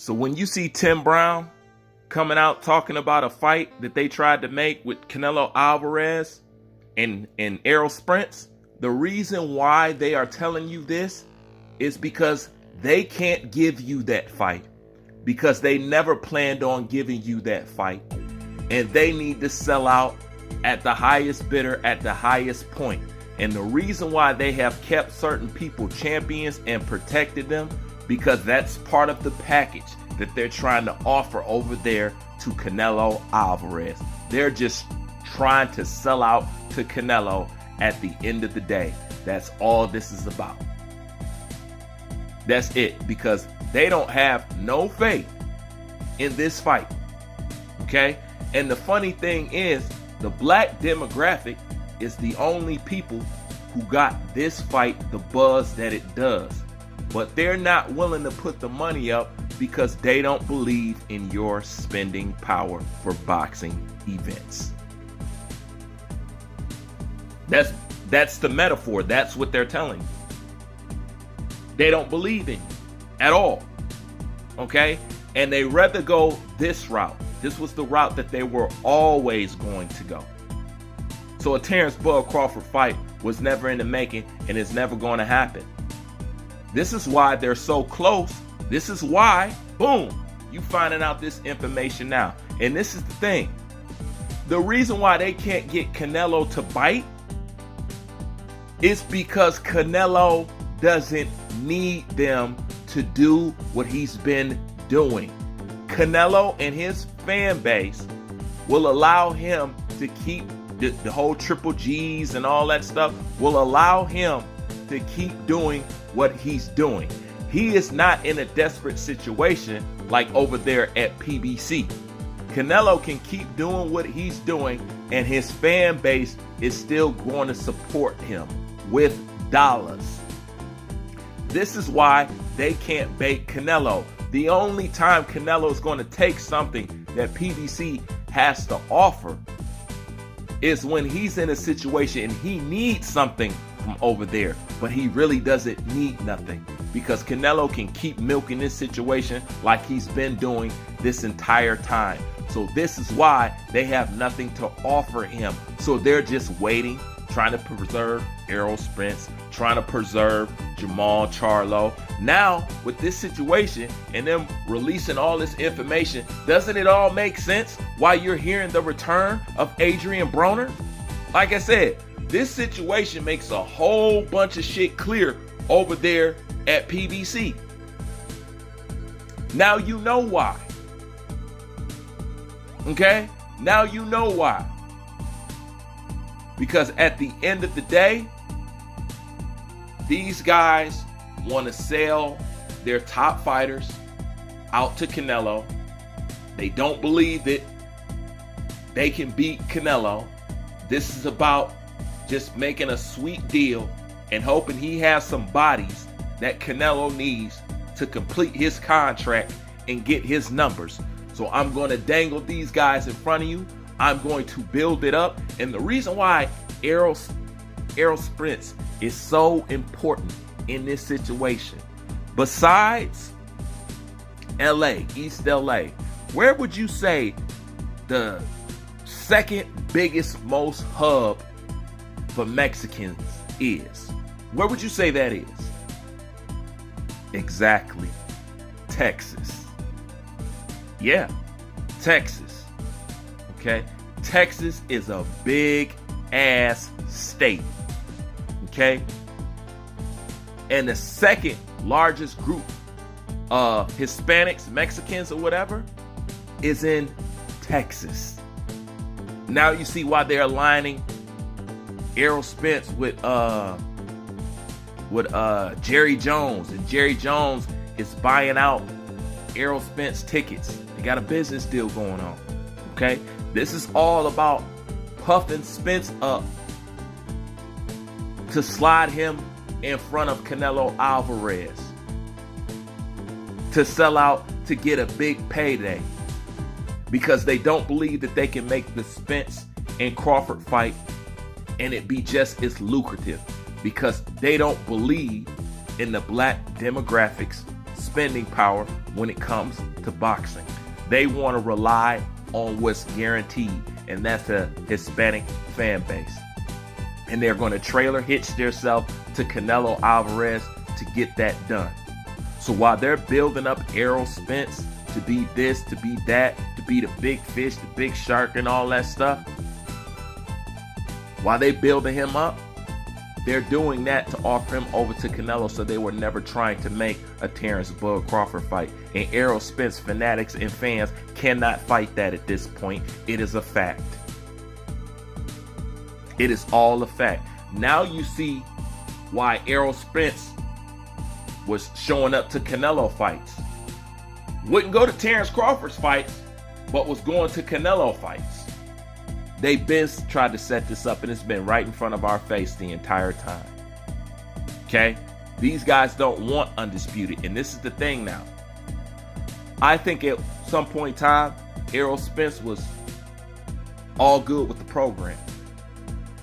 So when you see Tim Brown coming out talking about a fight that they tried to make with Canelo Alvarez and Errol Spence, the reason why they are telling you this is because they can't give you that fight, because they never planned on giving you that fight, and they need to sell out at the highest bidder at the highest point. And the reason why they have kept certain people champions and protected them, because that's part of the package that they're trying to offer over there to Canelo Alvarez. They're just trying to sell out to Canelo at the end of the day. That's all this is about. That's it, because they don't have no faith in this fight. Okay? And the funny thing is, the black demographic is the only people who got this fight the buzz that it does. But they're not willing to put the money up because they don't believe in your spending power for boxing events. That's the metaphor. That's what they're telling you. They don't believe in you at all. Okay? And they rather go this route. This was the route that they were always going to go. So a Terrence Bud Crawford fight was never in the making, and it's never going to happen. This is why they're so close. This is why, boom, you finding out this information now. And this is the thing. The reason why they can't get Canelo to bite is because Canelo doesn't need them to do what he's been doing. Canelo and his fan base will allow him to keep the whole Triple G's and all that stuff, will allow him to keep doing what he's doing. He is not in a desperate situation like over there at PBC. Canelo can keep doing what he's doing, and his fan base is still going to support him with dollars. This is why they can't bait Canelo. The only time Canelo is going to take something that PBC has to offer is when he's in a situation and he needs something from over there, but he really doesn't need nothing, because Canelo can keep milking this situation like he's been doing this entire time. So this is why they have nothing to offer him. So they're just waiting, trying to preserve Errol Spence, trying to preserve Jamal Charlo. Now, with this situation and them releasing all this information, doesn't it all make sense why you're hearing the return of Adrian Broner? Like I said, this situation makes a whole bunch of shit clear over there at PBC. Now you know why. Okay? Now you know why. Because at the end of the day, these guys want to sell their top fighters out to Canelo. They don't believe that they can beat Canelo. This is about just making a sweet deal and hoping he has some bodies that Canelo needs to complete his contract and get his numbers. So I'm going to dangle these guys in front of you. I'm going to build it up. And the reason why Errol Spence is so important in this situation, besides LA, East LA, where would you say the second biggest most hub for Mexicans is? Where would you say that is? Exactly. Texas. Yeah, Texas. Okay? Texas is a big ass state. Okay? And the second largest group of Hispanics, Mexicans, or whatever is in Texas. Now you see why they're aligning Errol Spence with Jerry Jones, and Jerry Jones is buying out Errol Spence tickets. They got a business deal going on. Okay? This is all about puffing Spence up to slide him in front of Canelo Alvarez, to sell out, to get a big payday, because they don't believe that they can make the Spence and Crawford fight and it be just as lucrative, because they don't believe in the black demographics spending power when it comes to boxing. They want to rely on what's guaranteed, and that's a Hispanic fan base. And they're going to trailer hitch themselves to Canelo Alvarez to get that done. So while they're building up Errol Spence to be this, to be that, to be the big fish, the big shark, and all that stuff, while they building him up, they're doing that to offer him over to Canelo, so they were never trying to make a Terrence Bud Crawford fight. And Errol Spence fanatics and fans cannot fight that at this point. It is a fact. It is all a fact. Now you see why Errol Spence was showing up to Canelo fights. Wouldn't go to Terrence Crawford's fights, but was going to Canelo fights. They've been tried to set this up, and it's been right in front of our face the entire time. Okay? These guys don't want undisputed, and this is the thing now. I think at some point in time, Errol Spence was all good with the program.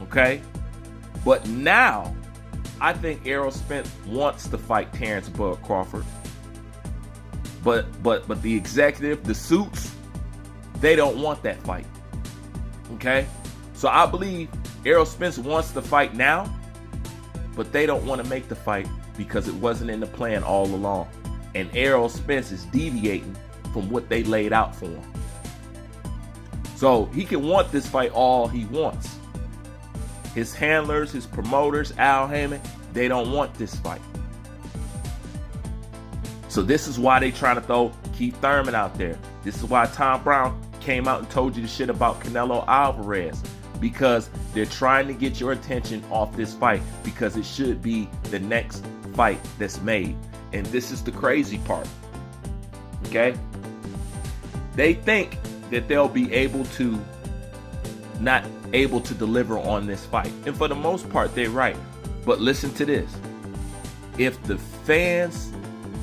Okay? But now, I think Errol Spence wants to fight Terrence Bud Crawford. But the executive, the suits, they don't want that fight. Okay? So I believe Errol Spence wants to fight now, but they don't want to make the fight because it wasn't in the plan all along. And Errol Spence is deviating from what they laid out for him. So he can want this fight all he wants. His handlers, his promoters, Al Heyman, they don't want this fight. So this is why they trying to throw Keith Thurman out there. This is why Tom Brown came out and told you the shit about Canelo Alvarez, because they're trying to get your attention off this fight, because it should be the next fight that's made. And this is the crazy part. Okay? They think that they'll be able to not able to deliver on this fight. And for the most part, they're right. But listen to this. If the fans,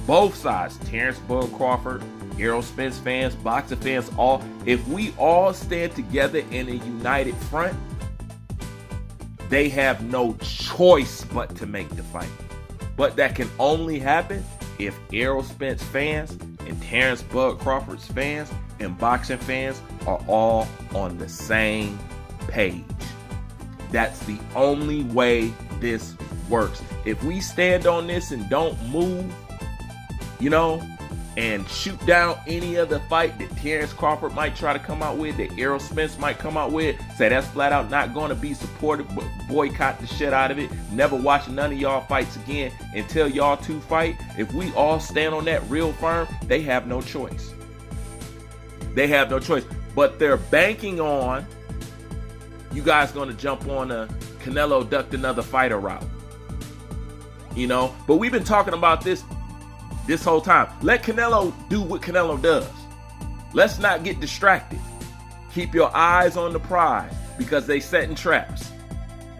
both sides, Terrence Bud Crawford, Errol Spence fans, boxing fans, all, if we all stand together in a united front, they have no choice but to make the fight. But that can only happen if Errol Spence fans and Terrence Bud Crawford's fans and boxing fans are all on the same page. That's the only way this works. If we stand on this and don't move, and shoot down any other fight that Terrence Crawford might try to come out with, that Errol Spence might come out with, say that's flat out not going to be supported, but boycott the shit out of it, never watch none of y'all fights again until y'all two fight. If we all stand on that real firm, they have no choice. They have no choice. But they're banking on you guys going to jump on a Canelo ducked another fighter route. But we've been talking about this whole time. Let Canelo do what Canelo does. Let's not get distracted. Keep your eyes on the prize, because they setting traps.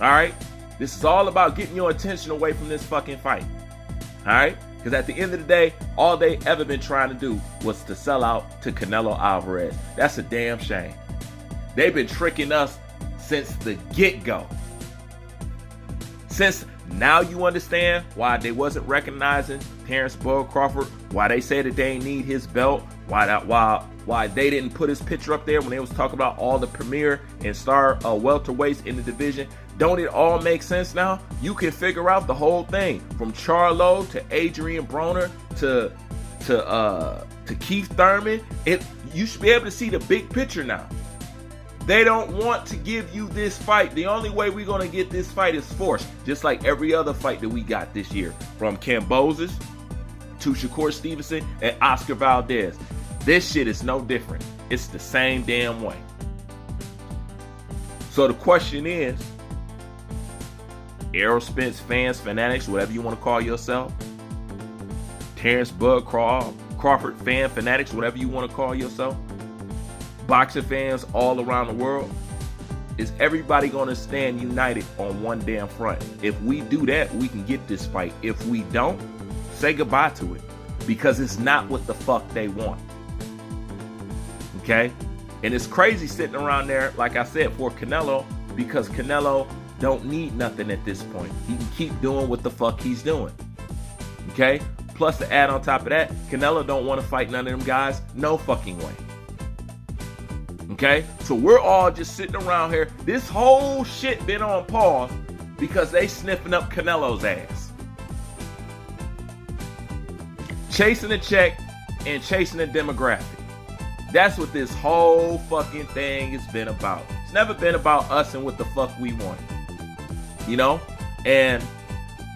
All right? This is all about getting your attention away from this fucking fight. All right? Because at the end of the day, all they ever been trying to do was to sell out to Canelo Alvarez. That's a damn shame. They've been tricking us since the get-go. Since now you understand why they wasn't recognizing Terrence Bud Crawford, why they said that they need his belt, why they didn't put his picture up there when they was talking about all the premier and star welterweights in the division. Don't it all make sense now? You can figure out the whole thing, from Charlo to Adrian Broner to Keith Thurman. You should be able to see the big picture now. They don't want to give you this fight. The only way we're going to get this fight is forced, just like every other fight that we got this year, from Kambosos to Shakur Stevenson and Oscar Valdez. This shit is no different. It's the same damn way. So the question is, Errol Spence fans, fanatics, whatever you want to call yourself, Terrence Bud Crawford fan, fanatics, whatever you want to call yourself, boxing fans all around the world, is everybody going to stand united on one damn front? If we do that, we can get this fight. If we don't, say goodbye to it, because it's not what the fuck they want. Okay? And it's crazy sitting around there, like I said, for Canelo, because Canelo don't need nothing at this point. He can keep doing what the fuck he's doing. Okay? plus to add on top of that, Canelo don't want to fight none of them guys. No fucking way. Okay? So we're all just sitting around here. This whole shit been on pause because they sniffing up Canelo's ass. Chasing a check and chasing a demographic. That's what this whole fucking thing has been about. It's never been about us and what the fuck we want. You know? And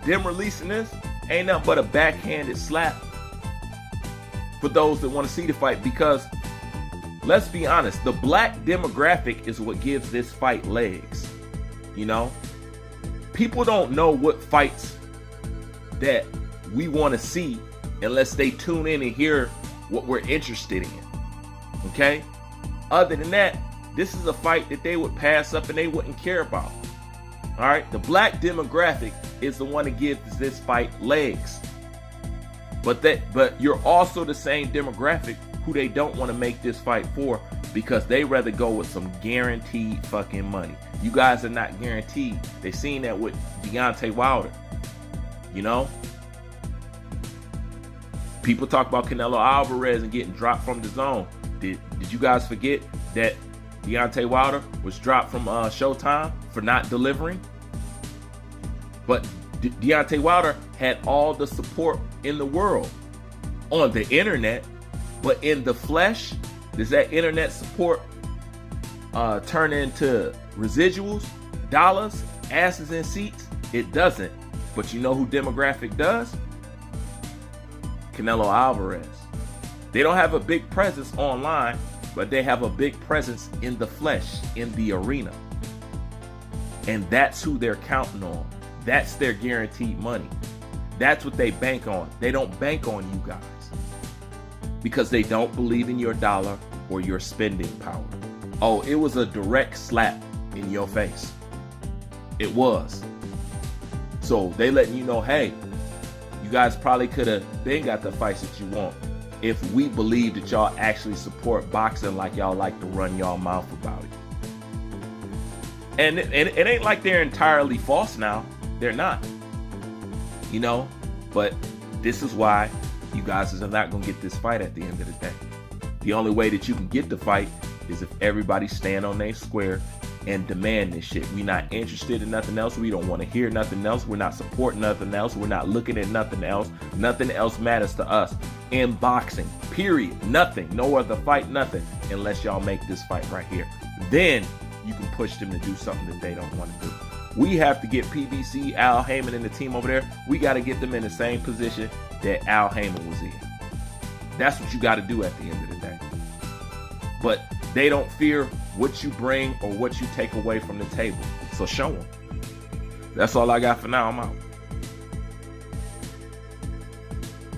them releasing this ain't nothing but a backhanded slap for those that want to see the fight, because let's be honest, the black demographic is what gives this fight legs. You know? People don't know what fights that we want to see unless they tune in and hear what we're interested in. Okay? Other than that, this is a fight that they would pass up and they wouldn't care about. All right? The black demographic is the one that gives this fight legs. But you're also the same demographic who they don't want to make this fight for, because they rather go with some guaranteed fucking money. You guys are not guaranteed. They seen that with Deontay Wilder. You know? People talk about Canelo Alvarez and getting dropped from the zone. Did you guys forget that Deontay Wilder was dropped from Showtime for not delivering? But Deontay Wilder had all the support in the world on the internet, but in the flesh, does that internet support turn into residuals, dollars, asses in seats? It doesn't. But you know who demographic does? Canelo Alvarez. They don't have a big presence online, but they have a big presence in the flesh, in the arena. And that's who they're counting on. That's their guaranteed money. That's what they bank on. They don't bank on you guys because they don't believe in your dollar or your spending power. Oh, it was a direct slap in your face. It was. So they letting you know, hey, you guys probably could have been got the fights that you want if we believe that y'all actually support boxing like y'all like to run y'all mouth about it. And it ain't like they're entirely false now. They're not. You know? But this is why you guys are not going to get this fight at the end of the day. The only way that you can get the fight is if everybody stand on their square and demand this shit. We're not interested in nothing else. We don't want to hear nothing else. We're not supporting nothing else. We're not looking at nothing else. Nothing else matters to us in boxing. Period. Nothing. No other fight. Nothing. Unless y'all make this fight right here. Then you can push them to do something that they don't want to do. We have to get PBC, Al Heyman, and the team over there. We got to get them in the same position that Al Heyman was in. That's what you got to do at the end of the day. But they don't fear what you bring or what you take away from the table. So show them. That's all I got for now. I'm out.